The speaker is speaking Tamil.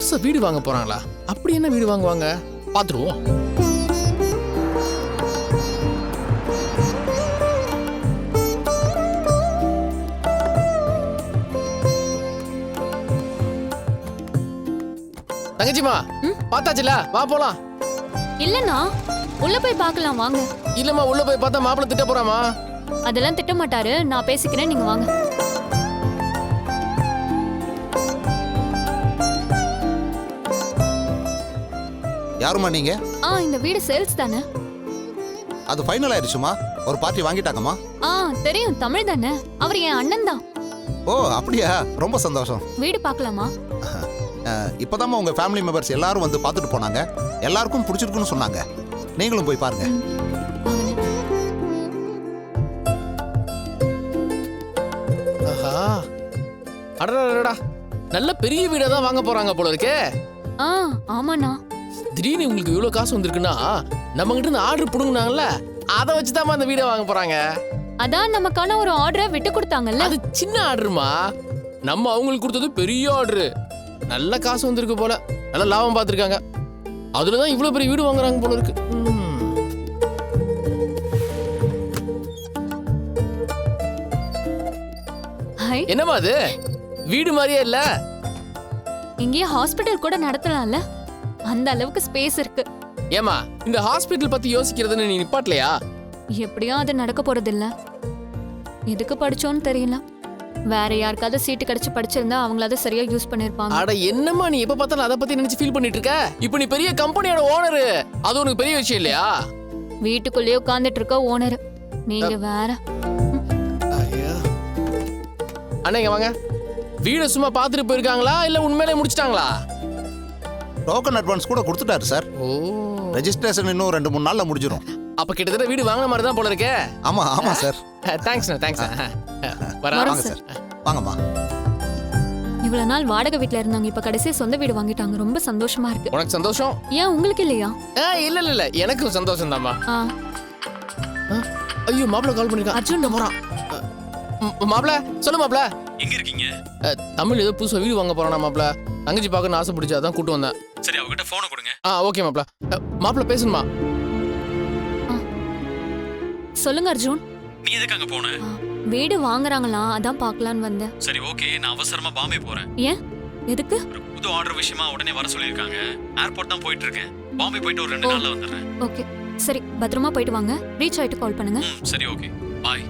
புதுசா வீடு வாங்க போறாங்களா? அப்படி என்ன வீடு வாங்குவாங்க பாத்துருவோம். தங்கச்சிமா பாத்தாச்சுல, வா போலாம். இல்லண்ணா, உள்ள போய் பார்க்கலாம் வாங்க. இல்லம்மா, உள்ள போய் பார்த்தா மாப்பிள்ளை திட்ட போறாமா? அதெல்லாம் திட்ட மாட்டாரு, நான் பேசிக்கிறேன், நீங்க வாங்க. யாருமா நீங்க? இந்த வீடு சேல்ஸ் தானே? அது ஃபைனல் ஆயிடுச்சுமா. ஒரு பார்ட்டி வாங்கிட்டாங்கம்மா. தெரியும், தமிழ் தானே, அவர் என் அண்ணன் தான். ஓ அப்படியா, ரொம்ப சந்தோஷம். வீடு பார்க்கலாமா? இப்போதாம்மா உங்க ஃபேமிலி மெம்பர்ஸ் எல்லாரும் வந்து பார்த்துட்டு போனாங்க. எல்லாருக்கும் பிடிச்சிருக்குன்னு சொன்னாங்க. நீங்களும் போய் பாருங்க. ஆஹா, அடடா, நல்ல பெரிய வீடா தான் வாங்க போறாங்க போல இருக்கே. ஆமாண்ணா. திடீர்னு உங்களுக்கு இவ்வளவு காசு வந்திருக்குன்னா நம்ம கிட்ட இருந்து ஆர்டர் புடுங்கினாங்கல்ல, அதை வச்சுதான் அந்த வீடை வாங்க போறாங்க. அதான் நமக்கான ஒரு ஆர்டரை விட்டு கொடுத்தாங்கல்ல. அது சின்ன ஆர்டருமா, நம்ம அவங்களுக்கு கொடுத்தது பெரிய ஆர்டரு. நல்ல காசு வந்திருக்கு போல, நல்ல லாபம் பார்த்துருக்காங்க. அதுலதான் இவ்வளவு பெரிய வீடு வாங்குறாங்க போல இருக்கு. என்னமா அது வீடு மாதிரியே இல்ல? இங்கே ஹாஸ்பிடல் கூட நடத்தலாம்ல, அந்த அளவுக்கு ஸ்பேஸ் இருக்கு. ஏமா, இந்த ஹாஸ்பிடல் பத்தி யோசிக்கிறதுன்னு நீ நிப்பாட்டலையா? எப்படியும் அது நடக்க போறது இல்ல. எதுக்கு படிச்சோன்னு தெரியல. வேற யாருக்காவது சீட்டு கிடைச்சு படிச்சிருந்தா அவங்கள அதை சரியா யூஸ் பண்ணிருப்பாங்க. அட என்னம்மா, நீ எப்ப பார்த்தாலும் அதை பத்தி நினைச்சு ஃபீல் பண்ணிட்டு இருக்க? இப்போ நீ பெரிய கம்பெனியோட ஓனர், அது உனக்கு பெரிய விஷயம் இல்லையா? வீட்டுக்குள்ளேயே உட்கார்ந்துட்டு இருக்க ஓனர் நீங்க வேற. அண்ணா வாங்க. வீட சும்மா பாத்துட்டு போயிருக்காங்களா இல்ல உண்மையிலே முடிச்சிட்டாங்களா? டோக்கன் அட்வான்ஸ் கூட கொடுத்துட்டாரு சார். ஓ, ரெஜிஸ்ட்ரேஷன் இன்னும் 2-3 நாள்ல முடிஞ்சிடும். அப்ப கிட்டத்தட்ட வீடு வாங்கின மாதிரி தான் போல இருக்கே. ஆமா சார். தேங்க்ஸ்ண்ணா, தேங்க்ஸ். வாங்க சார், வாங்கம்மா. இவ்வளவு நாள் வாடகை வீட்ல இருந்தாங்க, இப்ப கடைசியா சொந்த வீடு வாங்கிட்டாங்க. ரொம்ப சந்தோஷமா இருக்கு. உனக்கு சந்தோஷம்? ஏன் உங்களுக்கு இல்லையா? இல்ல எனக்கும் சந்தோஷம் தான்மா. ஐயோ, மாப்பிள்ள கால் பண்ணிருக்கான். அர்ஜுன் போறான். மாப்பிள்ள சொல்லு. மாப்பிள்ள எங்க இருக்கீங்க? தமிழ் ஏதோ புதுசா வீடு வாங்க போறானா மாப்பிள்ள. தங்கச்சி பார்க்கணும்னு ஆசைப்பிடிச்சு அதான் கூட்டு வந்தேன். சரி, அவகிட்ட போனை கொடுங்க. ஓகே மாப்பிள்ள. மாப்பிள்ள பேசணுமா? சொல்லுங்க அர்ஜுன். நீ எதுக்கு அங்க போன? வீடு வாங்குறாங்களா, அதான் பார்க்கலான்னு வந்தேன். சரி ஓகே, நான் அவசரமா பாம்பே போறேன். ஏன், எதுக்கு? ஒரு புது ஆர்டர் விஷயமா உடனே வர சொல்லிருக்காங்க. ஏர்போர்ட் தான் போயிட்டு இருக்கேன். பாம்பே போயிட்டு ஒரு 2 நாள்ல வந்துடுறேன். ஓகே சரி, பத்திரமா போயிட்டு வாங்க. ரீச் ஆயிட்டு கால் பண்ணுங்க. சரி ஓகே, பாய்.